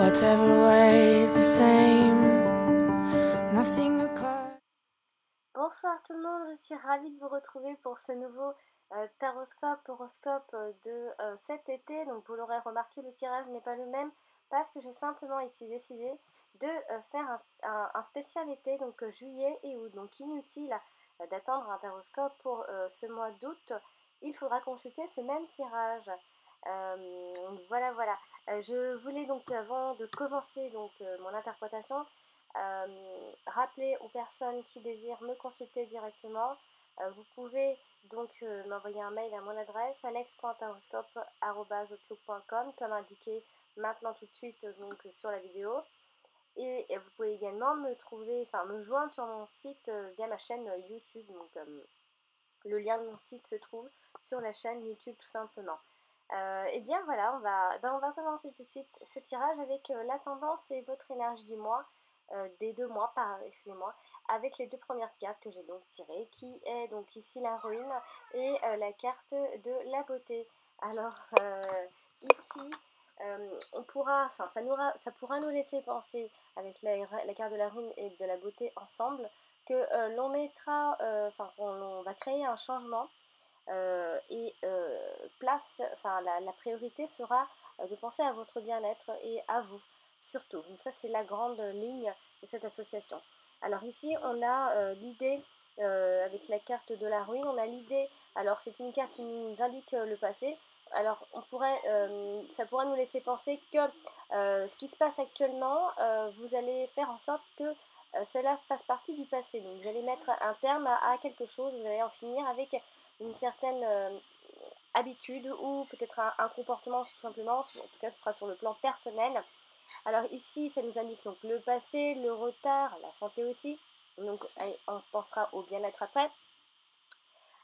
whatever way, the same. Nothing occurred. Bonsoir tout le monde, je suis ravie de vous retrouver pour ce nouveau horoscope de cet été. Donc vous l'aurez remarqué, le tirage n'est pas le même parce que j'ai simplement ici décidé de faire un spécial été, donc juillet et août. Donc inutile d'attendre un horoscope pour ce mois d'août, il faudra consulter ce même tirage. Voilà. Je voulais donc avant de commencer mon interprétation, rappeler aux personnes qui désirent me consulter directement, vous pouvez donc m'envoyer un mail à mon adresse alex.horoscope@outlook.com comme indiqué maintenant tout de suite sur la vidéo. Et vous pouvez également me joindre sur mon site via ma chaîne YouTube. Donc le lien de mon site se trouve sur la chaîne YouTube tout simplement. Et bien voilà, on va commencer tout de suite ce tirage avec la tendance et votre énergie du mois, des 2 mois, excusez-moi, avec les 2 premières cartes que j'ai donc tirées, qui est donc ici la ruine et la carte de la beauté. Alors ici, ça pourra nous laisser penser avec la carte de la ruine et de la beauté ensemble que on va créer un changement et la priorité sera de penser à votre bien-être et à vous, surtout. Donc ça, c'est la grande ligne de cette association. Alors ici, on a l'idée, avec la carte de la ruine, on a l'idée, alors c'est une carte qui nous indique le passé, alors ça pourrait nous laisser penser que ce qui se passe actuellement, vous allez faire en sorte que cela fasse partie du passé. Donc vous allez mettre un terme à quelque chose, vous allez en finir avec une certaine habitude ou peut-être un comportement tout simplement, en tout cas ce sera sur le plan personnel. Alors ici ça nous indique donc le passé, le retard, la santé aussi, donc on pensera au bien-être après.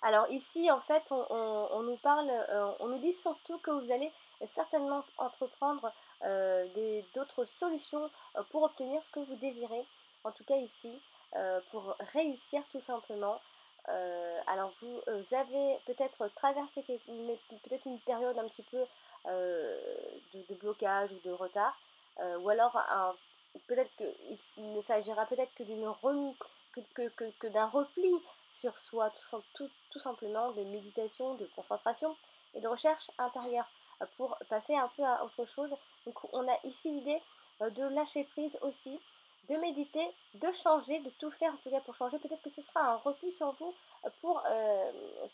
Alors ici en fait on nous parle, on nous dit surtout que vous allez certainement entreprendre d'autres solutions pour obtenir ce que vous désirez, en tout cas ici, pour réussir tout simplement. Alors vous avez peut-être traversé peut-être une période un petit peu de blocage ou de retard, ou alors peut-être qu'il ne s'agira peut-être que d'une remise, que d'un repli sur soi, tout simplement, de méditation, de concentration et de recherche intérieure pour passer un peu à autre chose. Donc on a ici l'idée de lâcher prise aussi, de méditer, de changer, de tout faire en tout cas pour changer. Peut-être que ce sera un repli sur vous pour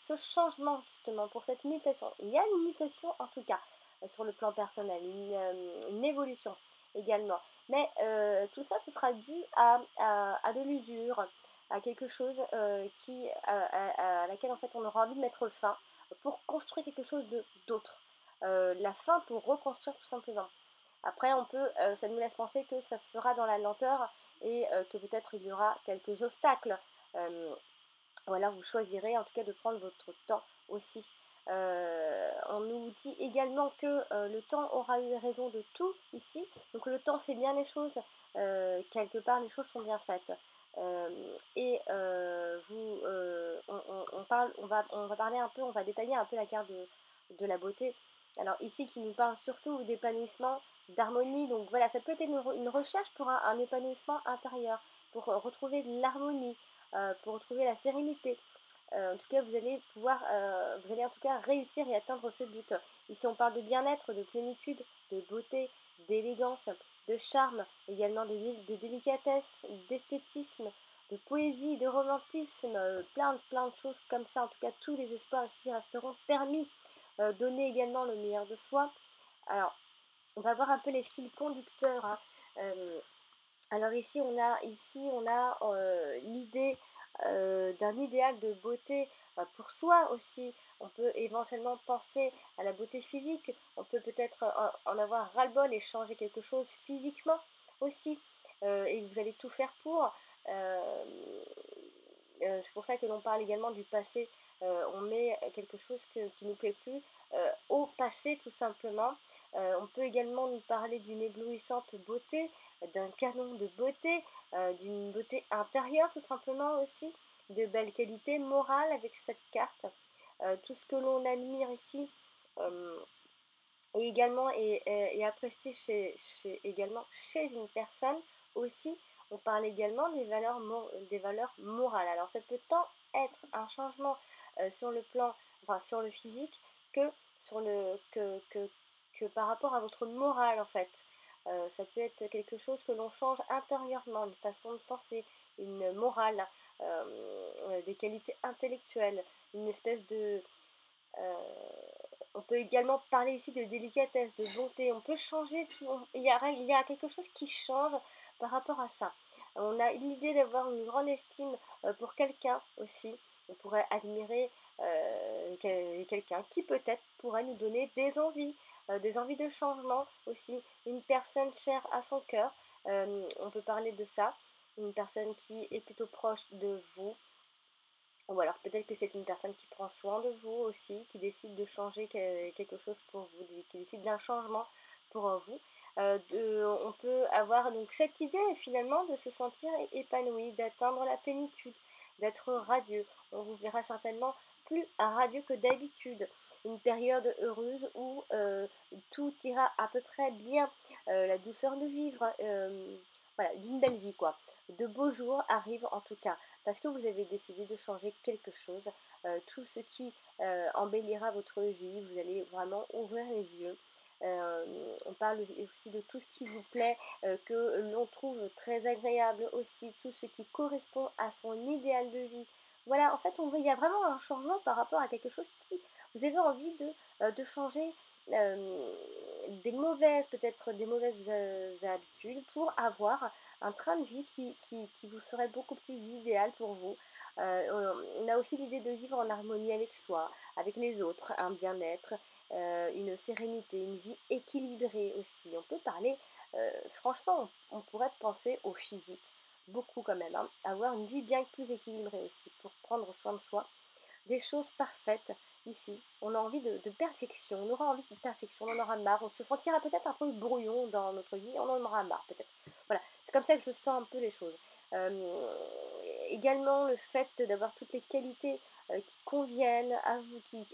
ce changement justement, pour cette mutation. Il y a une mutation en tout cas sur le plan personnel, une évolution également. Mais tout ça, ce sera dû à de l'usure, à quelque chose à laquelle en fait on aura envie de mettre fin pour construire quelque chose d'autre. La fin pour reconstruire tout simplement. Après, ça nous laisse penser que ça se fera dans la lenteur et que peut-être il y aura quelques obstacles. Ou alors vous choisirez en tout cas de prendre votre temps aussi. On nous dit également que le temps aura eu raison de tout ici, donc le temps fait bien les choses, quelque part les choses sont bien faites. On va parler un peu, on va détailler un peu la carte de la beauté. Alors ici qui nous parle surtout d'épanouissement, d'harmonie, donc voilà, ça peut être une recherche pour un épanouissement intérieur, pour retrouver de l'harmonie, pour retrouver la sérénité. En tout cas, vous allez en tout cas réussir et atteindre ce but. Ici, on parle de bien-être, de plénitude, de beauté, d'élégance, de charme, également de délicatesse, d'esthétisme, de poésie, de romantisme, plein de choses comme ça. En tout cas, tous les espoirs ici resteront permis. Donner également le meilleur de soi. Alors, on va voir un peu les fils conducteurs, hein. Alors ici on a l'idée d'un idéal de beauté pour soi aussi. On peut éventuellement penser à la beauté physique, on peut peut-être en avoir ras-le-bol et changer quelque chose physiquement aussi. Et vous allez tout faire pour. C'est pour ça que l'on parle également du passé. On met quelque chose qui ne nous plaît plus au passé tout simplement. On peut également nous parler d'une éblouissante beauté, d'un canon de beauté, d'une beauté intérieure tout simplement aussi, de belles qualités morales avec cette carte. Tout ce que l'on admire ici, et également et apprécié également chez une personne aussi. On parle également des valeurs morales. Alors ça peut tant être un changement sur le plan, enfin sur le physique, que sur le que par rapport à votre morale en fait. Ça peut être quelque chose que l'on change intérieurement, une façon de penser, une morale, des qualités intellectuelles, une espèce de on peut également parler ici de délicatesse, de bonté. On peut changer tout. Il y a quelque chose qui change par rapport à ça. On a l'idée d'avoir une grande estime pour quelqu'un aussi. On pourrait admirer quelqu'un qui peut-être pourrait nous donner des envies de changement aussi. Une personne chère à son cœur. On peut parler de ça. Une personne qui est plutôt proche de vous, ou alors peut-être que c'est une personne qui prend soin de vous aussi, qui décide de changer quelque chose pour vous, qui décide d'un changement pour vous. On peut avoir donc cette idée finalement de se sentir épanoui, d'atteindre la plénitude, d'être radieux. On vous verra certainement plus radieux que d'habitude. Une période heureuse où tout ira à peu près bien, la douceur de vivre, voilà, d'une belle vie quoi. De beaux jours arrivent en tout cas parce que vous avez décidé de changer quelque chose. Tout ce qui embellira votre vie, vous allez vraiment ouvrir les yeux. On parle aussi de tout ce qui vous plaît, que l'on trouve très agréable aussi, tout ce qui correspond à son idéal de vie. Voilà, en fait, il y a vraiment un changement par rapport à quelque chose qui vous avez envie de changer peut-être des mauvaises habitudes pour avoir un train de vie qui vous serait beaucoup plus idéal pour vous. On a aussi l'idée de vivre en harmonie avec soi, avec les autres, un bien-être, une sérénité, une vie équilibrée aussi. On peut parler, franchement, on pourrait penser au physique, beaucoup quand même, hein. Avoir une vie bien plus équilibrée aussi, pour prendre soin de soi, des choses parfaites ici. On a envie de perfection, on aura envie de perfection, on en aura marre, on se sentira peut-être un peu brouillon dans notre vie, on en aura marre peut-être. Voilà, c'est comme ça que je sens un peu les choses. Également le fait d'avoir toutes les qualités qui conviennent à vous, qui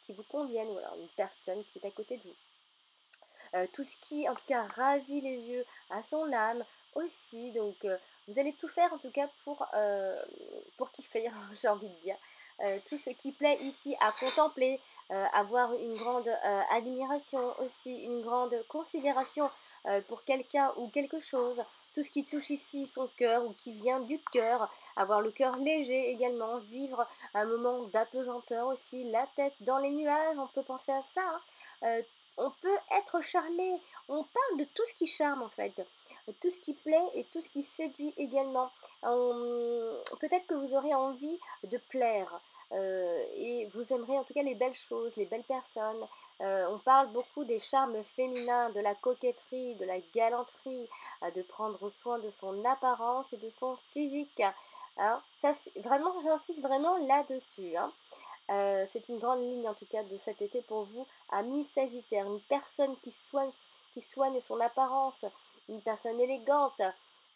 vous conviennent, ou alors une personne qui est à côté de vous. Tout ce qui, en tout cas, ravit les yeux à son âme aussi. Donc, vous allez tout faire, en tout cas, pour kiffer, j'ai envie de dire. Tout ce qui plaît ici à contempler, avoir une grande admiration aussi, une grande considération pour quelqu'un ou quelque chose. Tout ce qui touche ici son cœur ou qui vient du cœur, avoir le cœur léger également, vivre un moment d'apesanteur aussi, la tête dans les nuages, on peut penser à ça, hein. On peut être charmé. On parle de tout ce qui charme en fait, tout ce qui plaît et tout ce qui séduit également. Peut-être que vous aurez envie de plaire et vous aimerez en tout cas les belles choses, les belles personnes. On parle beaucoup des charmes féminins, de la coquetterie, de la galanterie, de prendre soin de son apparence et de son physique, hein. Ça, vraiment, j'insiste vraiment là-dessus, hein. C'est une grande ligne en tout cas de cet été pour vous, ami Sagittaire, une personne qui soigne son apparence, une personne élégante.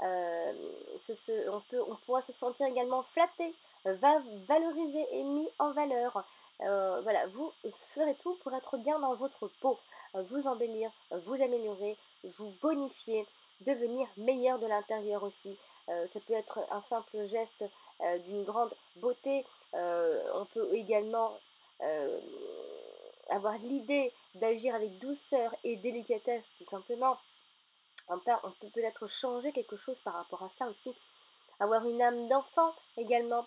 On pourra se sentir également flatté, valorisé et mis en valeur. Voilà, vous ferez tout pour être bien dans votre peau, vous embellir, vous améliorer, vous bonifier, devenir meilleur de l'intérieur aussi. Ça peut être un simple geste d'une grande beauté. On peut également euh, avoir l'idée d'agir avec douceur et délicatesse, tout simplement. On peut peut-être changer quelque chose par rapport à ça aussi. Avoir une âme d'enfant également,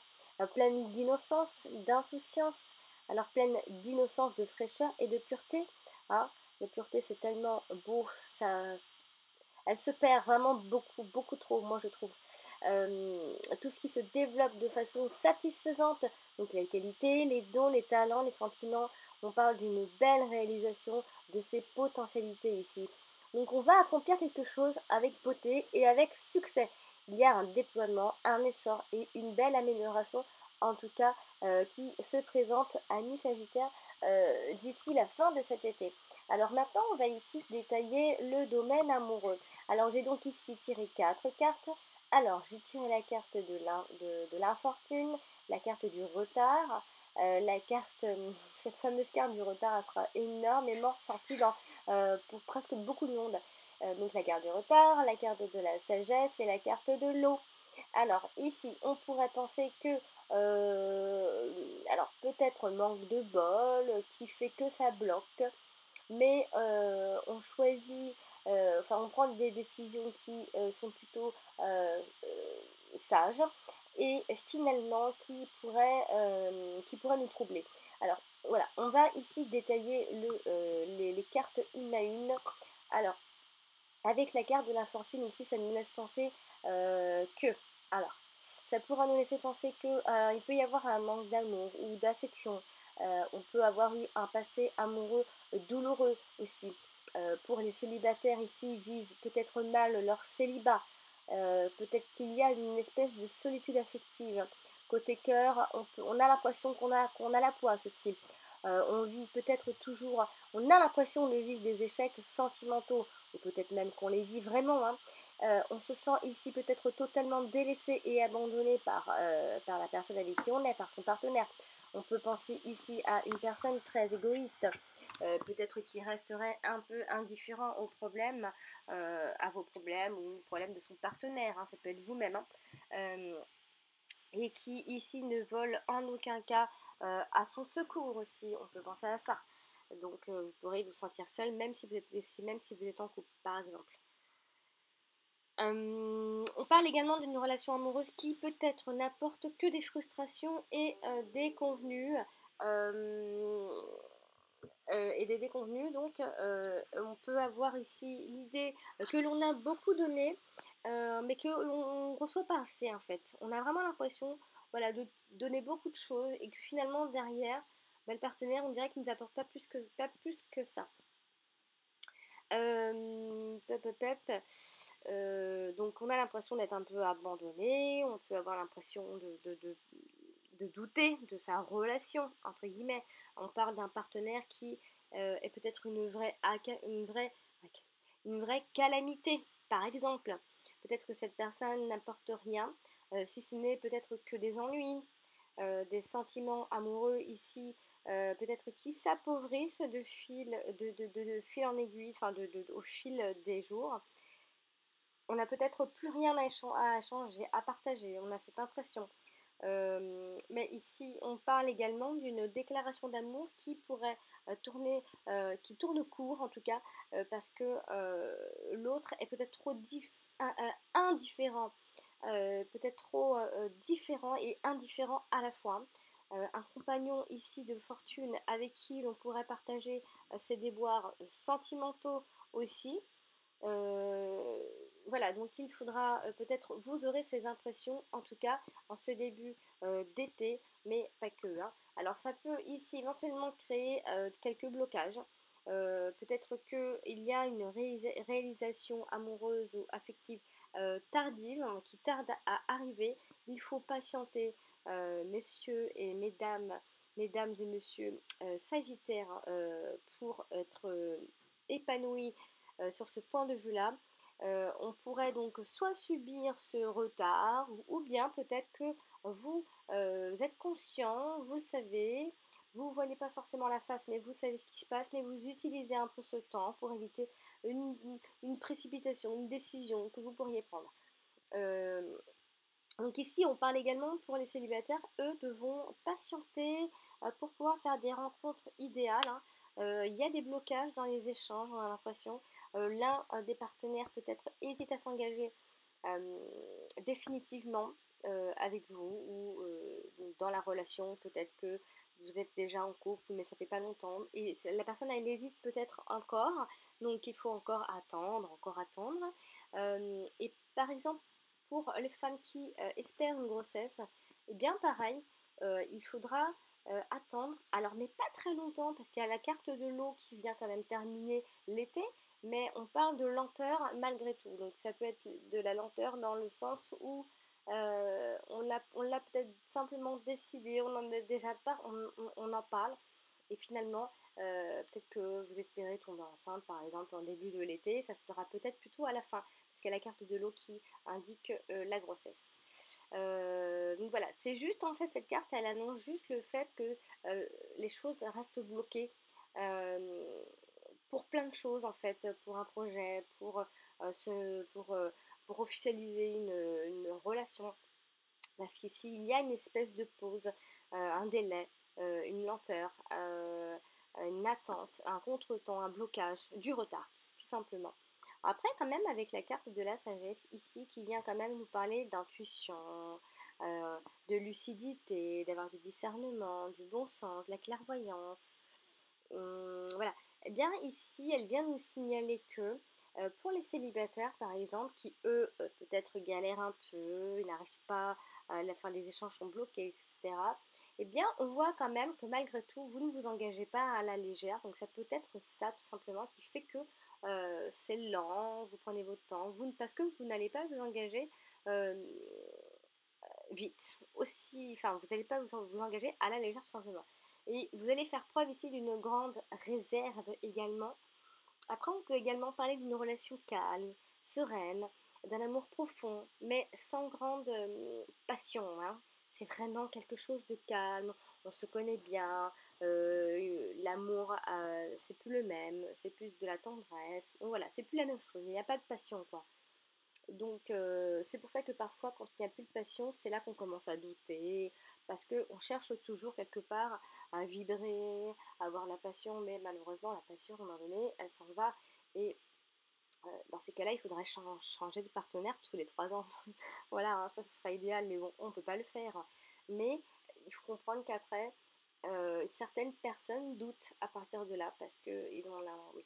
pleine d'innocence, d'insouciance. Alors pleine d'innocence, de fraîcheur et de pureté, hein. La pureté, c'est tellement beau, ça, elle se perd vraiment beaucoup, beaucoup trop, moi je trouve. Tout ce qui se développe de façon satisfaisante, donc les qualités, les dons, les talents, les sentiments, on parle d'une belle réalisation de ses potentialités ici. Donc on va accomplir quelque chose avec beauté et avec succès. Il y a un déploiement, un essor et une belle amélioration, en tout cas, qui se présente à Mi-Sagittaire d'ici la fin de cet été. Alors maintenant, on va ici détailler le domaine amoureux. Alors j'ai donc ici tiré 4 cartes. Alors j'ai tiré la carte de l'infortune, la carte du retard, la carte, cette fameuse carte du retard, elle sera énormément ressortie pour presque beaucoup de monde. Donc la carte du retard, la carte de la sagesse et la carte de l'eau. Alors ici, on pourrait penser que, alors peut-être manque de bol qui fait que ça bloque, mais on choisit, enfin on prend des décisions qui sont plutôt sages et finalement qui pourraient nous troubler. Alors voilà, on va ici détailler les cartes une à une. Alors, avec la carte de la fortune ici, ça nous laisse penser que, alors, ça pourra nous laisser penser que il peut y avoir un manque d'amour ou d'affection. On peut avoir eu un passé amoureux douloureux aussi. Pour les célibataires ici, vivent peut-être mal leur célibat. Peut-être qu'il y a une espèce de solitude affective. Côté cœur, on a l'impression qu'on a la poisse aussi. On vit peut-être toujours, on a l'impression de vivre des échecs sentimentaux, ou peut-être même qu'on les vit vraiment, hein. On se sent ici peut-être totalement délaissé et abandonné par la personne avec qui on est, par son partenaire. On peut penser ici à une personne très égoïste, peut-être qui resterait un peu indifférent aux problèmes, à vos problèmes ou aux problèmes de son partenaire, hein, ça peut être vous-même, hein. Et qui ici ne vole en aucun cas à son secours aussi, on peut penser à ça. Donc vous pourrez vous sentir seul même même si vous êtes en couple par exemple. On parle également d'une relation amoureuse qui peut-être n'apporte que des frustrations et des convenus. Euh, et des déconvenus. Donc, on peut avoir ici l'idée que l'on a beaucoup donné, mais que l'on ne reçoit pas assez en fait. On a vraiment l'impression, voilà, de donner beaucoup de choses et que finalement derrière, bah, le partenaire, on dirait qu'il ne nous apporte pas plus que ça. Pep, pep, pep. Donc on a l'impression d'être un peu abandonné, on peut avoir l'impression de douter de sa relation, entre guillemets. On parle d'un partenaire qui est peut-être une vraie calamité, par exemple. Peut-être que cette personne n'apporte rien, si ce n'est peut-être que des ennuis, des sentiments amoureux ici, peut-être qui s'appauvrissent de fil en aiguille, enfin au fil des jours. On n'a peut-être plus rien à échanger, à partager, on a cette impression. Mais ici, on parle également d'une déclaration d'amour qui pourrait qui tourne court en tout cas, parce que l'autre est peut-être trop indifférent, peut-être trop différent et indifférent à la fois. Un compagnon ici de fortune avec qui l'on pourrait partager ses déboires sentimentaux aussi. Euh, voilà, donc il faudra peut-être, vous aurez ces impressions, en tout cas en ce début d'été, mais pas que, hein. Alors ça peut ici éventuellement créer quelques blocages. Peut-être qu'il y a une réalisation amoureuse ou affective tardive, hein, qui tarde à arriver. Il faut patienter, messieurs et mesdames et messieurs sagittaires, pour être épanouis sur ce point de vue-là. On pourrait donc soit subir ce retard, ou bien peut-être que vous êtes conscient, vous le savez, vous ne voyez pas forcément la face, mais vous savez ce qui se passe, mais vous utilisez un peu ce temps pour éviter une précipitation, une décision que vous pourriez prendre. Euh, donc ici, on parle également pour les célibataires, eux devront patienter pour pouvoir faire des rencontres idéales, hein. Il y a des blocages dans les échanges, on a l'impression. L'un des partenaires peut-être hésite à s'engager définitivement avec vous ou dans la relation. Peut-être que vous êtes déjà en couple, mais ça fait pas longtemps. Et la personne, elle hésite peut-être encore, donc il faut encore attendre, encore attendre. Et par exemple, pour les femmes qui espèrent une grossesse, et bien pareil, il faudra attendre, alors mais pas très longtemps, parce qu'il y a la carte de l'eau qui vient quand même terminer l'été, mais on parle de lenteur malgré tout. Donc ça peut être de la lenteur dans le sens où on l'a peut-être simplement décidé, on en a déjà pas, on en parle, et finalement peut-être que vous espérez tomber enceinte par exemple en début de l'été, ça se fera peut-être plutôt à la fin parce qu'il y a la carte de l'eau qui indique la grossesse. Donc voilà, c'est juste en fait cette carte, elle annonce juste le fait que les choses restent bloquées euh, pour plein de choses en fait, pour un projet, pour officialiser une relation. Parce qu'ici, il y a une espèce de pause, un délai, une lenteur, une attente, un contretemps, un blocage, du retard, tout simplement. Après, quand même, avec la carte de la sagesse ici, qui vient quand même nous parler d'intuition, euh, de lucidité, d'avoir du discernement, du bon sens, de la clairvoyance, voilà. Eh bien, ici, elle vient nous signaler que pour les célibataires, par exemple, qui eux, peut-être galèrent un peu, ils n'arrivent pas, enfin, les échanges sont bloqués, etc. Eh bien, on voit quand même que malgré tout, vous ne vous engagez pas à la légère. Donc, ça peut être ça, tout simplement, qui fait que c'est lent, vous prenez votre temps, parce que vous n'allez pas vous engager euh, vite. Aussi, enfin, vous n'allez pas vous engager à la légère, tout simplement. Et vous allez faire preuve ici d'une grande réserve également. Après, on peut également parler d'une relation calme, sereine, d'un amour profond, mais sans grande passion, hein. C'est vraiment quelque chose de calme, on se connaît bien, l'amour, c'est plus le même, c'est plus de la tendresse. Donc voilà, c'est plus la même chose, il n'y a pas de passion, quoi. Donc c'est pour ça que parfois quand il n'y a plus de passion, c'est là qu'on commence à douter, parce qu'on cherche toujours quelque part à vibrer, à avoir la passion, mais malheureusement la passion à un moment donné, elle s'en va. Et dans ces cas-là, il faudrait changer de partenaire tous les 3 ans. Voilà, hein, ça ce serait idéal, mais bon, on ne peut pas le faire. Mais il faut comprendre qu'après, certaines personnes doutent à partir de là parce qu'ils ont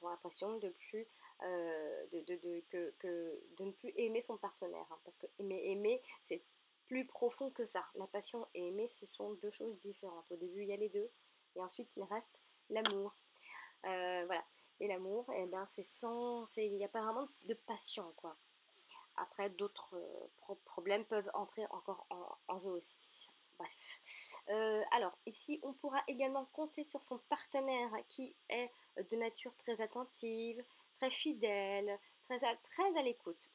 l'impression de plus de ne plus aimer son partenaire, hein, parce que aimer c'est plus profond que ça. La passion et aimer, ce sont deux choses différentes. Au début il y a les deux et ensuite il reste l'amour. Voilà. Et l'amour, eh ben, il n'y a pas vraiment de passion, quoi. Après, d'autres problèmes peuvent entrer encore en jeu aussi. Bref. Alors, ici, on pourra également compter sur son partenaire qui est de nature très attentive, très fidèle, très à l'écoute.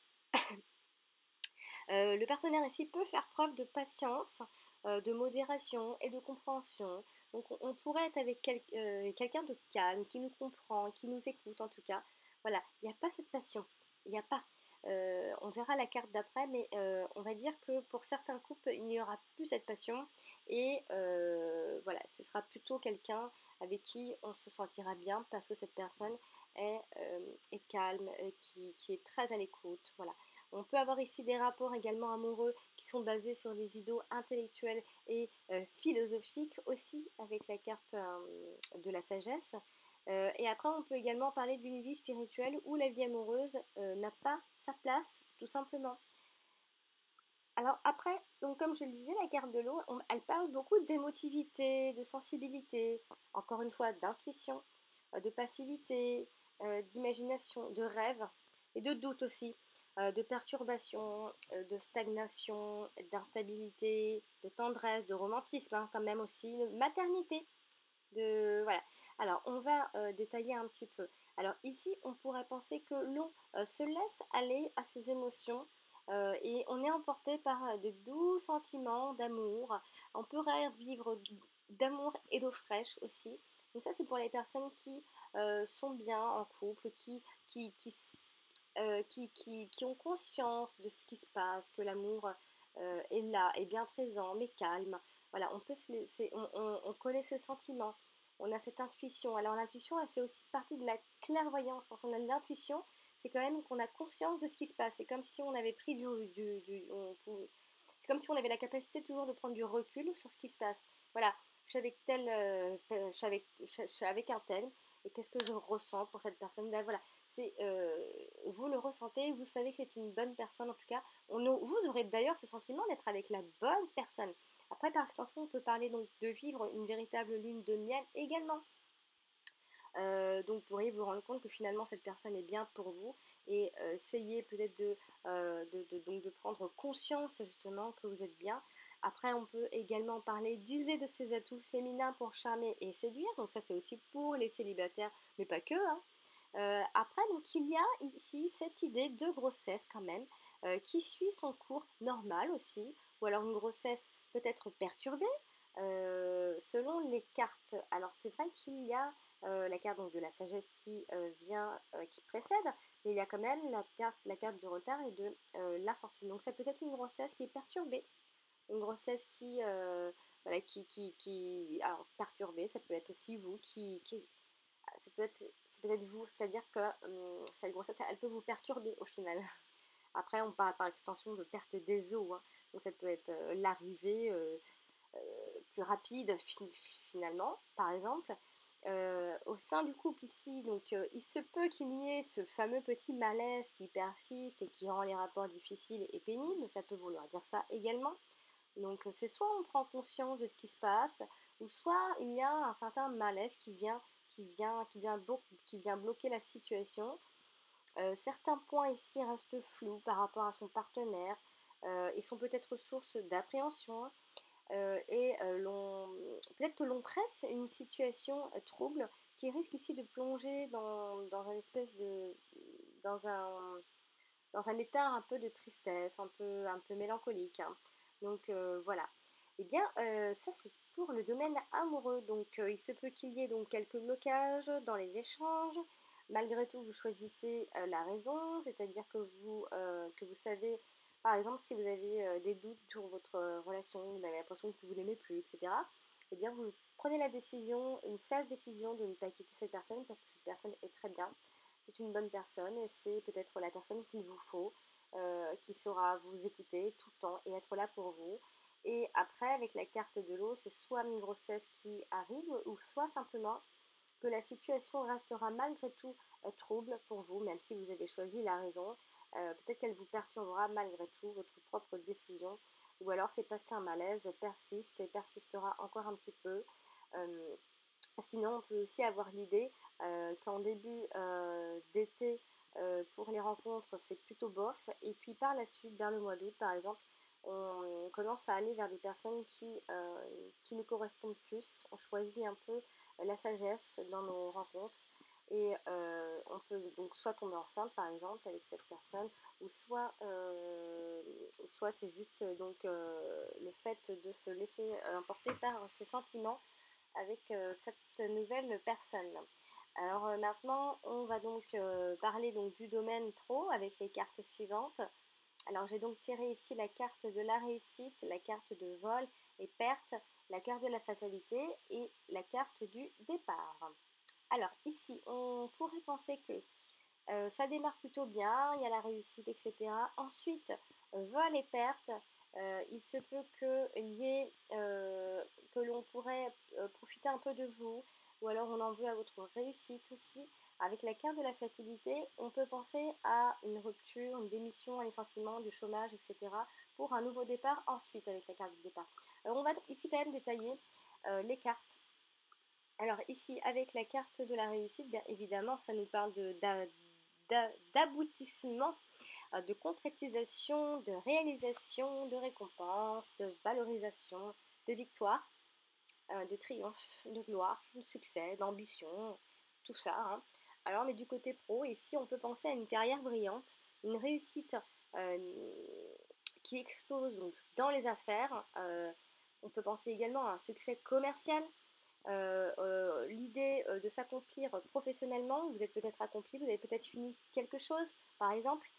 Le partenaire ici peut faire preuve de patience, de modération et de compréhension. Donc on pourrait être avec quelqu'un de calme, qui nous comprend, qui nous écoute en tout cas. Voilà, il n'y a pas cette passion. Il n'y a pas. On verra la carte d'après, mais on va dire que pour certains couples, il n'y aura plus cette passion. Et voilà, ce sera plutôt quelqu'un avec qui on se sentira bien parce que cette personne est calme, qui est très à l'écoute. Voilà. On peut avoir ici des rapports également amoureux qui sont basés sur des idéaux intellectuels et philosophiques aussi avec la carte de la sagesse. Et après, on peut également parler d'une vie spirituelle où la vie amoureuse n'a pas sa place, tout simplement. Alors après, donc comme je le disais, la carte de l'eau, elle parle beaucoup d'émotivité, de sensibilité, encore une fois d'intuition, de passivité, d'imagination, de rêve et de doute aussi, de perturbation, de stagnation, d'instabilité, de tendresse, de romantisme, hein, quand même aussi, de maternité, de voilà. Alors on va détailler un petit peu. Alors ici, on pourrait penser que l'on se laisse aller à ses émotions et on est emporté par des doux sentiments d'amour. On pourrait vivre d'amour et d'eau fraîche aussi. Donc ça, c'est pour les personnes qui sont bien en couple, qui ont conscience de ce qui se passe, que l'amour est là, est bien présent, mais calme. Voilà, on peut se laisser, on connaît ses sentiments, on a cette intuition. Alors l'intuition, elle fait aussi partie de la clairvoyance. Quand on a de l'intuition, c'est quand même qu'on a conscience de ce qui se passe. C'est comme si on avait pris c'est comme si on avait la capacité toujours de prendre du recul sur ce qui se passe. Voilà, je suis avec je suis avec un tel, et qu'est-ce que je ressens pour cette personne. Ben voilà, vous le ressentez, vous savez que c'est une bonne personne en tout cas. Vous aurez d'ailleurs ce sentiment d'être avec la bonne personne. Après, par extension, on peut parler donc de vivre une véritable lune de miel également. Donc vous pourriez vous rendre compte que finalement cette personne est bien pour vous et essayez peut-être donc de prendre conscience justement que vous êtes bien. Après, on peut également parler d'user de ses atouts féminins pour charmer et séduire. Donc ça, c'est aussi pour les célibataires, mais pas que, hein. Après, donc il y a ici cette idée de grossesse quand même, qui suit son cours normal aussi, ou alors une grossesse peut-être perturbée, selon les cartes. Alors c'est vrai qu'il y a la carte donc, de la sagesse qui précède, mais il y a quand même la carte du retard et de la fortune. Donc ça peut être une grossesse qui est perturbée, une grossesse voilà, alors perturbée, ça peut être aussi vous c'est peut-être vous, c'est-à-dire que cette grossesse, elle peut vous perturber au final. Après, on parle par extension de perte des os, hein. Donc ça peut être l'arrivée plus rapide finalement, par exemple. Au sein du couple ici, donc il se peut qu'il y ait ce fameux petit malaise qui persiste et qui rend les rapports difficiles et pénibles, ça peut vouloir dire ça également. Donc c'est soit on prend conscience de ce qui se passe, ou soit il y a un certain malaise qui vient bloquer la situation. Certains points ici restent flous par rapport à son partenaire et sont peut-être source d'appréhension. Peut-être que l'on presse une situation trouble qui risque ici de plonger dans un espèce de dans un dans un état un peu de tristesse, un peu mélancolique, hein. Donc voilà. Eh bien, ça c'est pour le domaine amoureux. Donc il se peut qu'il y ait donc quelques blocages dans les échanges. Malgré tout, vous choisissez la raison, c'est-à-dire que vous savez, par exemple, si vous avez des doutes sur votre relation, vous avez l'impression que vous ne l'aimez plus, etc. Eh bien, vous prenez la décision, une sage décision de ne pas quitter cette personne parce que cette personne est très bien, c'est une bonne personne et c'est peut-être la personne qu'il vous faut, qui saura vous écouter tout le temps et être là pour vous. Et après, avec la carte de l'eau, c'est soit une grossesse qui arrive ou soit simplement que la situation restera malgré tout trouble pour vous, même si vous avez choisi la raison. Peut-être qu'elle vous perturbera malgré tout votre propre décision. Ou alors c'est parce qu'un malaise persiste et persistera encore un petit peu. Euh, Sinon, on peut aussi avoir l'idée qu'en début d'été, pour les rencontres, c'est plutôt bof. Et puis par la suite, vers le mois d'août, par exemple, on commence à aller vers des personnes qui nous correspondent plus. On choisit un peu la sagesse dans nos rencontres. Et on peut donc soit tomber enceinte, par exemple, avec cette personne, ou soit c'est juste le fait de se laisser emporter par ses sentiments avec cette nouvelle personne. Alors maintenant, on va donc parler donc du domaine pro avec les cartes suivantes. Alors j'ai donc tiré ici la carte de la réussite, la carte de vol et perte, la carte de la fatalité et la carte du départ. Alors ici, on pourrait penser que ça démarre plutôt bien, il y a la réussite, etc. Ensuite, vol et perte, il se peut que l'on pourrait profiter un peu de vous, ou alors on en veut à votre réussite aussi. Avec la carte de la fatalité, on peut penser à une rupture, une démission, un licenciement, du chômage, etc. pour un nouveau départ ensuite avec la carte du départ. Alors on va ici quand même détailler les cartes. Alors ici, avec la carte de la réussite, bien évidemment, ça nous parle d'aboutissement, de concrétisation, de réalisation, de récompense, de valorisation, de victoire, de triomphe, de gloire, de succès, d'ambition, tout ça, hein. Alors, mais du côté pro, ici, on peut penser à une carrière brillante, une réussite qui explose donc, dans les affaires. On peut penser également à un succès commercial, l'idée de s'accomplir professionnellement, vous êtes peut-être accompli, vous avez peut-être fini quelque chose, par exemple,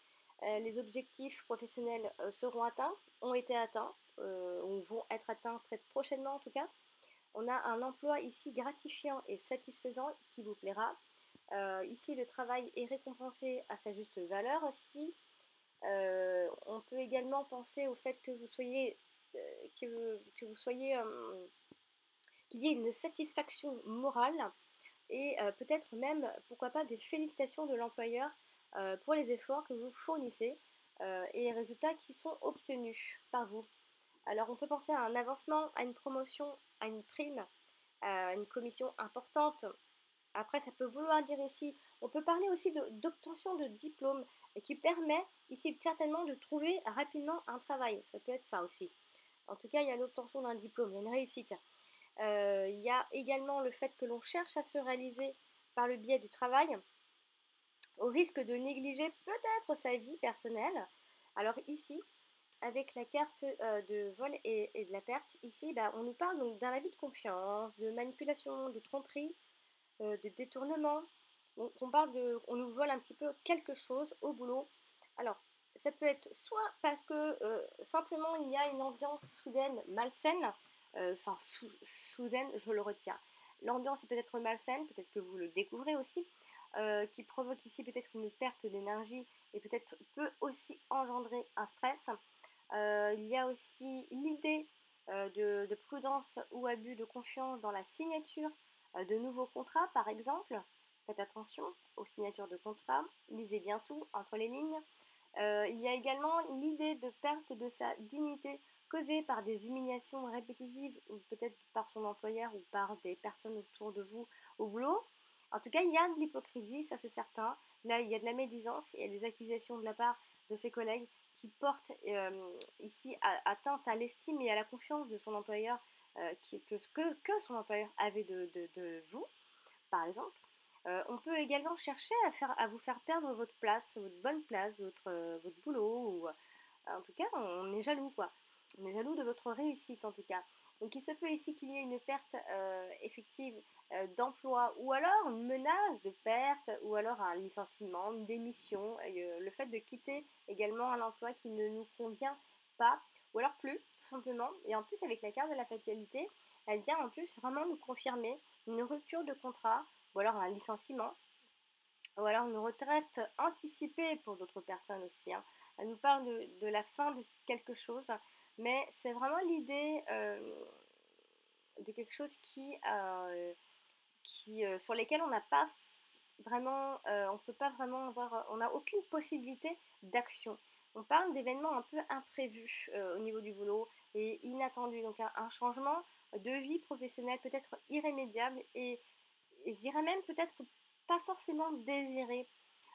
les objectifs professionnels seront atteints, ont été atteints, ou vont être atteints très prochainement en tout cas. On a un emploi ici gratifiant et satisfaisant qui vous plaira. Ici, le travail est récompensé à sa juste valeur aussi. On peut également penser au fait que vous soyez, qu'il y ait une satisfaction morale et peut-être même, pourquoi pas, des félicitations de l'employeur pour les efforts que vous fournissez et les résultats qui sont obtenus par vous. Alors on peut penser à un avancement, à une promotion, à une prime, à une commission importante. Après, ça peut vouloir dire ici, on peut parler aussi d'obtention de diplôme qui permet ici certainement de trouver rapidement un travail. Ça peut être ça aussi. En tout cas, il y a l'obtention d'un diplôme, il y a une réussite. Il y a également le fait que l'on cherche à se réaliser par le biais du travail, au risque de négliger peut-être sa vie personnelle. Alors ici, avec la carte de vol et de la perte, ici, bah, on nous parle donc d'un abus de confiance, de manipulation, de tromperie, de détournement. Donc on nous vole un petit peu quelque chose au boulot. Alors, ça peut être soit parce que simplement il y a une ambiance soudaine malsaine, enfin soudaine, je le retiens. L'ambiance est peut-être malsaine, peut-être que vous le découvrez aussi, qui provoque ici peut-être une perte d'énergie et peut-être peut aussi engendrer un stress. Il y a aussi l'idée de prudence ou abus de confiance dans la signature de nouveaux contrats, par exemple. Faites attention aux signatures de contrats, lisez bien tout entre les lignes. Il y a également l'idée de perte de sa dignité causée par des humiliations répétitives ou peut-être par son employeur ou par des personnes autour de vous au boulot. En tout cas, il y a de l'hypocrisie, ça c'est certain. Là, il y a de la médisance, il y a des accusations de la part de ses collègues qui portent ici atteinte à l'estime et à la confiance de son employeur, que son employeur avait de vous, par exemple. On peut également chercher à vous faire perdre votre place, votre bonne place, votre boulot, ou en tout cas, on est jaloux, quoi. On est jaloux de votre réussite, en tout cas. Donc, il se peut ici qu'il y ait une perte effective d'emploi, ou alors une menace de perte, ou alors un licenciement, une démission, le fait de quitter également un emploi qui ne nous convient pas, ou alors plus, tout simplement. Et en plus, avec la carte de la fatalité, elle vient en plus vraiment nous confirmer une rupture de contrat, ou alors un licenciement, ou alors une retraite anticipée pour d'autres personnes aussi, hein. Elle nous parle de la fin de quelque chose, mais c'est vraiment l'idée de quelque chose sur lesquels on n'a pas vraiment, on peut pas vraiment avoir, on n'a aucune possibilité d'action. On parle d'événements un peu imprévus au niveau du boulot et inattendus, donc un changement de vie professionnelle peut-être irrémédiable et je dirais même peut-être pas forcément désiré,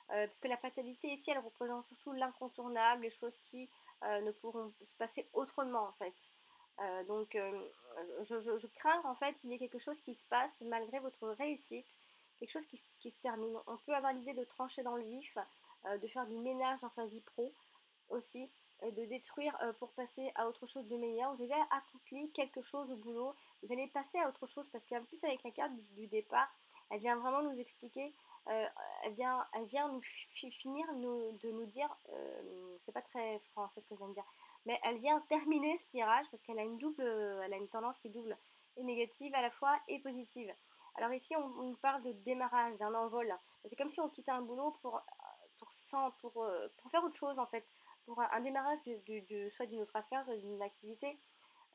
parce que la fatalité ici, elle représente surtout l'incontournable, les choses qui ne pourront se passer autrement en fait. Je crains en fait il y ait quelque chose qui se passe malgré votre réussite, quelque chose qui se termine. On peut avoir l'idée de trancher dans le vif, de faire du ménage dans sa vie pro aussi, de détruire pour passer à autre chose de meilleur. Vous avez accompli quelque chose au boulot, vous allez passer à autre chose parce qu'en plus avec la carte du départ, elle vient vraiment nous expliquer, euh, elle vient finir de nous dire, c'est pas très français ce que je viens de dire, mais elle vient terminer ce tirage parce qu'elle a elle a une tendance qui est double et négative à la fois et positive. Alors ici on parle de démarrage, d'un envol. C'est comme si on quittait un boulot pour faire autre chose en fait, pour un démarrage soit d'une autre affaire, soit d'une activité.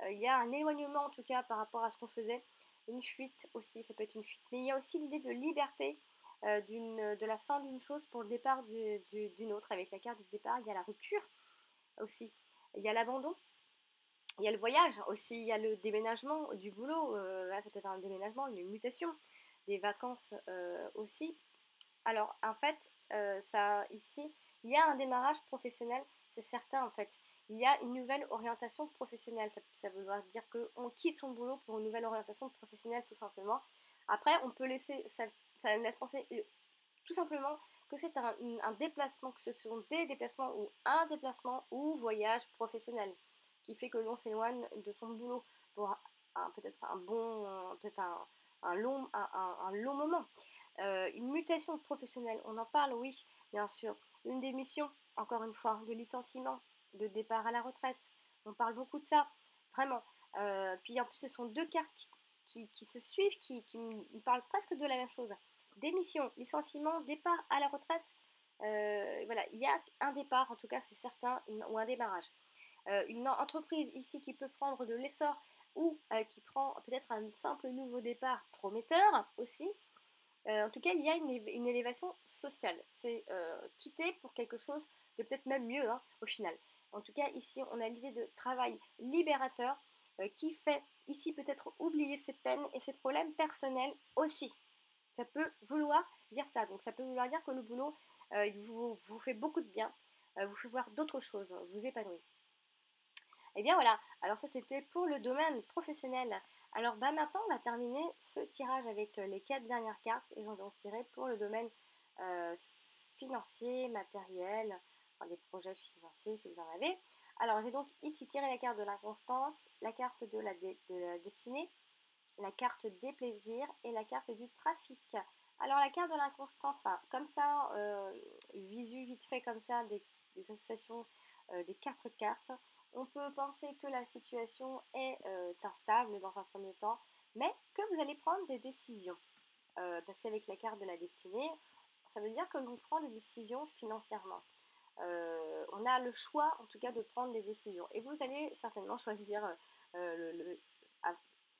Il y a un éloignement en tout cas par rapport à ce qu'on faisait, une fuite aussi, ça peut être une fuite. Mais il y a aussi l'idée de liberté de la fin d'une chose pour le départ d'une autre. Avec la carte du départ, il y a la rupture aussi, il y a l'abandon, il y a le voyage aussi, il y a le déménagement du boulot, là ça peut être un déménagement, une mutation, des vacances aussi. Alors en fait, ici, il y a un démarrage professionnel, c'est certain en fait. Il y a une nouvelle orientation professionnelle. Ça veut dire qu'on quitte son boulot pour une nouvelle orientation professionnelle tout simplement. Après, on peut laisser, ça laisse penser tout simplement que c'est un déplacement, que ce sont des déplacements ou un déplacement ou voyage professionnel qui fait que l'on s'éloigne de son boulot pour peut-être un bon, peut-être un long moment. Une mutation professionnelle, on en parle, oui, bien sûr. Une démission, encore une fois, de licenciement, de départ à la retraite. On parle beaucoup de ça, vraiment. Puis en plus, ce sont deux cartes qui se suivent, qui me parlent presque de la même chose. Démission, licenciement, départ à la retraite. Voilà, il y a un départ, en tout cas, c'est certain, ou un démarrage. Une entreprise ici qui peut prendre de l'essor ou qui prend peut-être un simple nouveau départ prometteur aussi. En tout cas, il y a une élévation sociale. C'est quitter pour quelque chose de peut-être même mieux, hein, au final. En tout cas, ici, on a l'idée de travail libérateur qui fait ici peut-être oublier ses peines et ses problèmes personnels aussi. Ça peut vouloir dire ça. Donc, ça peut vouloir dire que le boulot il vous fait beaucoup de bien, vous fait voir d'autres choses, vous épanouit. Et bien voilà, alors ça c'était pour le domaine professionnel. Alors bah maintenant on va terminer ce tirage avec les 4 dernières cartes et j'en ai tiré pour le domaine euh, financier, matériel, enfin, des projets financiers si vous en avez. Alors j'ai donc ici tiré la carte de l'inconstance, la carte de la destinée, la carte des plaisirs et la carte du trafic. Alors la carte de l'inconstance, enfin, comme ça, visu vite fait comme ça, des associations des 4 cartes, on peut penser que la situation est instable dans un premier temps, mais que vous allez prendre des décisions. Parce qu'avec la carte de la destinée, ça veut dire que l'on prend des décisions financièrement. On a le choix en tout cas de prendre des décisions. Et vous allez certainement choisir à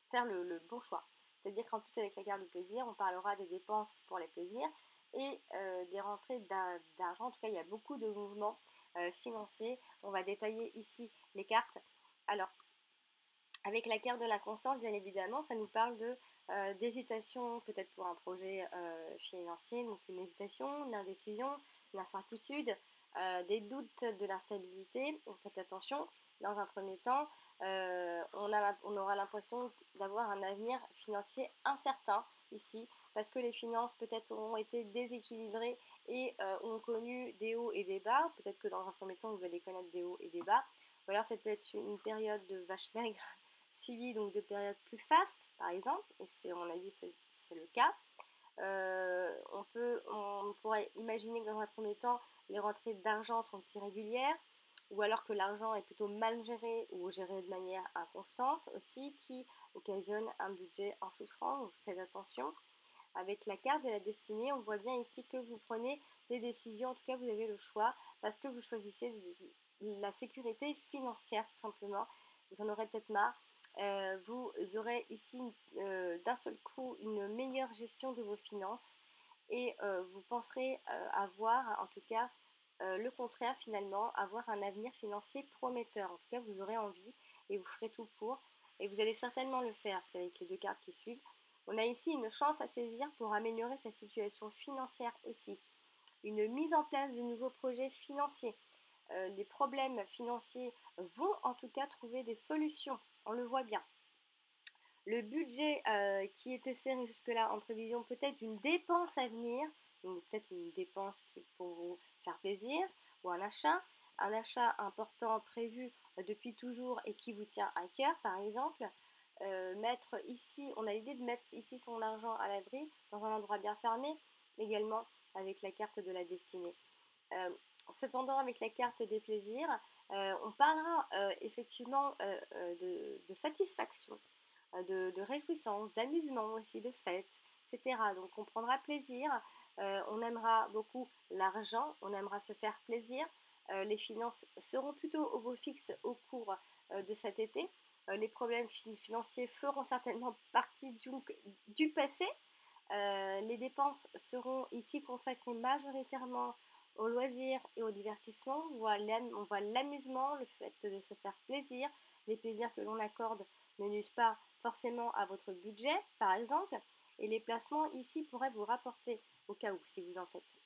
faire le bon choix. C'est-à-dire qu'en plus avec la carte du plaisir, on parlera des dépenses pour les plaisirs et des rentrées d'argent. En tout cas, il y a beaucoup de mouvements financiers. On va détailler ici les cartes. Alors, avec la carte de la constante, bien évidemment, ça nous parle d'hésitation, peut-être pour un projet financier, donc une hésitation, une indécision, une incertitude, des doutes, de l'instabilité. Donc faites attention, dans un premier temps, on aura l'impression d'avoir un avenir financier incertain ici, parce que les finances peut-être auront été déséquilibrées et ont connu des hauts et des bas. Peut-être que dans un premier temps, vous allez connaître des hauts et des bas. Ou alors ça peut être une période de vache maigre suivi donc de périodes plus fastes, par exemple, et à mon avis c'est le cas. On pourrait imaginer que dans un premier temps, les rentrées d'argent sont irrégulières, ou alors que l'argent est plutôt mal géré ou géré de manière inconstante aussi, qui occasionne un budget en souffrance, donc faites attention. Avec la carte de la destinée, on voit bien ici que vous prenez des décisions, en tout cas vous avez le choix, parce que vous choisissez la sécurité financière tout simplement. Vous en aurez peut-être marre. Vous aurez ici d'un seul coup une meilleure gestion de vos finances et vous penserez avoir, en tout cas, le contraire finalement, avoir un avenir financier prometteur. En tout cas, vous aurez envie et vous ferez tout pour. Et vous allez certainement le faire, parce qu'avec les 2 cartes qui suivent, on a ici une chance à saisir pour améliorer sa situation financière aussi. Une mise en place de nouveaux projets financiers. Les problèmes financiers vont en tout cas trouver des solutions. On le voit bien. Le budget qui était serré jusque-là en prévision peut-être d'une dépense à venir, donc peut-être une dépense qui est pour vous faire plaisir, ou un achat important prévu depuis toujours et qui vous tient à cœur par exemple. Mettre ici, on a l'idée de mettre ici son argent à l'abri dans un endroit bien fermé, également avec la carte de la destinée. Euh, Cependant, avec la carte des plaisirs, on parlera effectivement de satisfaction, de réjouissance, d'amusement aussi, de fête, etc. Donc on prendra plaisir, on aimera beaucoup l'argent, on aimera se faire plaisir. Les finances seront plutôt au beau fixe au cours de cet été. Les problèmes financiers feront certainement partie du passé. Les dépenses seront ici consacrées majoritairement au loisir et au divertissement. On voit l'amusement, le fait de se faire plaisir, les plaisirs que l'on accorde ne nuisent pas forcément à votre budget, par exemple, et les placements ici pourraient vous rapporter au cas où, si vous en faites.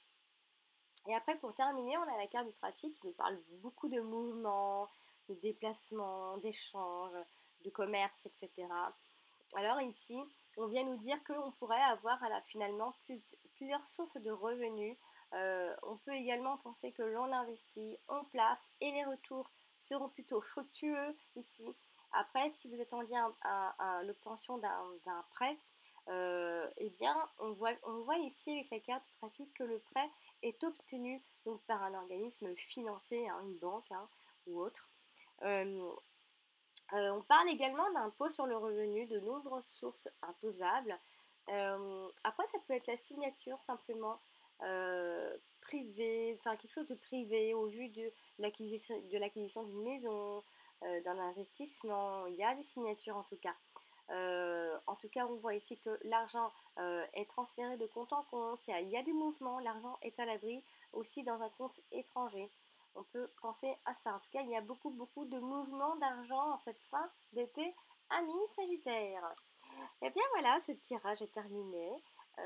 Et après, pour terminer, on a la carte du trafic qui nous parle beaucoup de mouvements, de déplacements, d'échanges, de commerce, etc. Alors ici, on vient nous dire qu'on pourrait avoir finalement plusieurs sources de revenus. On peut également penser que l'on investit, on place et les retours seront plutôt fructueux ici. Après, si vous êtes en lien à l'obtention d'un prêt, eh bien, on voit ici avec la carte du trafic que le prêt est obtenu donc, par un organisme financier, hein, une banque hein, ou autre. On parle également d'impôt sur le revenu, de nombreuses sources imposables. Après, ça peut être la signature simplement privée, enfin quelque chose de privé au vu de l'acquisition d'une maison, d'un investissement. Il y a des signatures en tout cas. En tout cas, on voit ici que l'argent est transféré de compte en compte. Il y a du mouvement, l'argent est à l'abri aussi dans un compte étranger. On peut penser à ça. En tout cas, il y a beaucoup de mouvements d'argent en cette fin d'été, amis Sagittaire. Et bien voilà, ce tirage est terminé.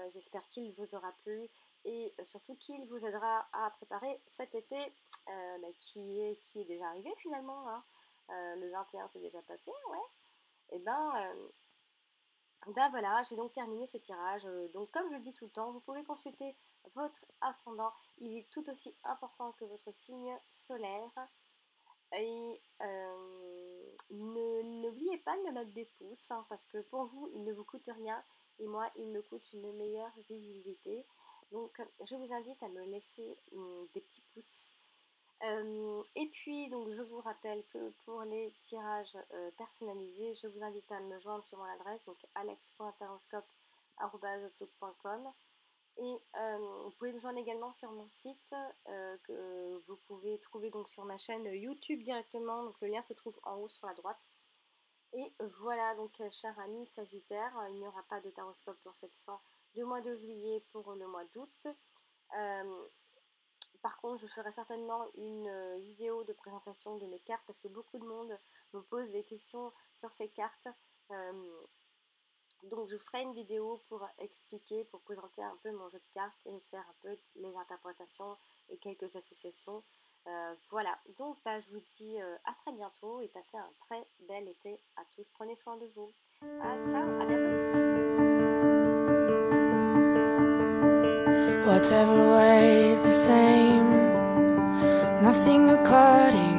J'espère qu'il vous aura plu et surtout qu'il vous aidera à préparer cet été qui est déjà arrivé finalement. Hein. le 21 c'est déjà passé, ouais. Et ben voilà, j'ai donc terminé ce tirage. Donc comme je le dis tout le temps, vous pouvez consulter votre ascendant. Il est tout aussi important que votre signe solaire. Et n'oubliez pas de me mettre des pouces, hein, parce que pour vous, il ne vous coûte rien. Et moi, il me coûte une meilleure visibilité. Donc je vous invite à me laisser des petits pouces. Et puis, donc, je vous rappelle que pour les tirages personnalisés, je vous invite à me joindre sur mon adresse, donc alex.taroscope@outlook.com. Et vous pouvez me joindre également sur mon site que vous pouvez trouver donc sur ma chaîne YouTube directement. Donc, le lien se trouve en haut sur la droite. Et voilà, donc, cher ami Sagittaire, il n'y aura pas de taroscope pour cette fin de mois de juillet pour le mois d'août. Par contre, je ferai certainement une vidéo de présentation de mes cartes parce que beaucoup de monde me pose des questions sur ces cartes. Donc je ferai une vidéo pour expliquer, pour présenter un peu mon jeu de cartes et faire un peu les interprétations et quelques associations. Voilà, donc je vous dis à très bientôt et passez un très bel été à tous. Prenez soin de vous. Ciao, à bientôt. Whatever way, the same. Nothing according